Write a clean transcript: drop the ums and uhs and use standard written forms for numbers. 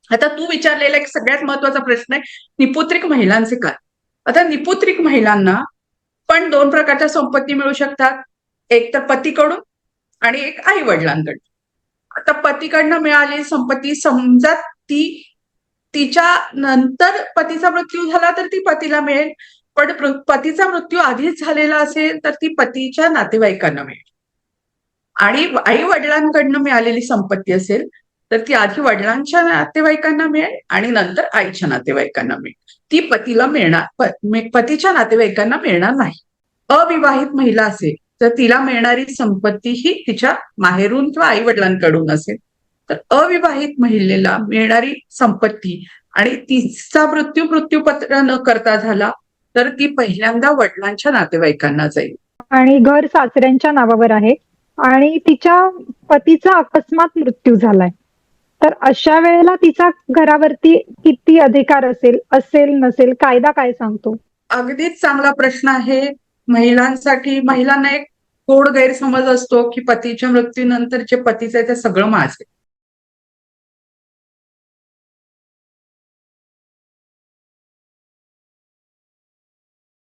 आता तू विचारलेला एक सगळ्यात महत्वाचा प्रश्न आहे, निपुत्रिक महिलांचे काय. आता निपुत्रिक महिलांना पण दोन प्रकारच्या संपत्ती मिळू शकतात, एक तर पतीकडून आणि एक आई वडिलांकडून. आता पतीकडनं मिळालेली संपत्ती समजा ती तिच्या नंतर पतीचा मृत्यू झाला तर ती पतीला मिळेल, पण पतीचा मृत्यू आधीच झालेला असेल तर ती पतीच्या नातेवाईकांना मिळेल. आणि आई वडिलांकडनं मिळालेली संपत्ती असेल तर ती आधी वडिलांच्या नातेवाईकांना मिळेल आणि नंतर आईच्या नातेवाईकांना मिळेल. ती पतीला मिळणार, पतीच्या नातेवाईकांना मिळणार नाही. अविवाहित महिला असेल तर तिला मिळणारी संपत्ती ही तिच्या माहेरून किंवा आई वडिलांकडून असेल, तर अविवाहित महिलेला मिळणारी संपत्ती आणि तिचा मृत्यूपत्र न करता झाला तर ती पहिल्यांदा वडिलांच्या नातेवाईकांना जाईल. आणि घर सासऱ्यांच्या नावावर आहे आणि तिच्या पतीचा अकस्मात मृत्यू झालाय, तर अशा वेळेला तिचा घरावरती किती अधिकार असेल असेल नसेल, कायदा काय सांगतो? अगदीच चांगला प्रश्न आहे महिलांसाठी. महिलांना एक गोड गैरसमज असतो की पतीच्या मृत्यूनंतर जे पतीचं आहे ते सगळं माझे.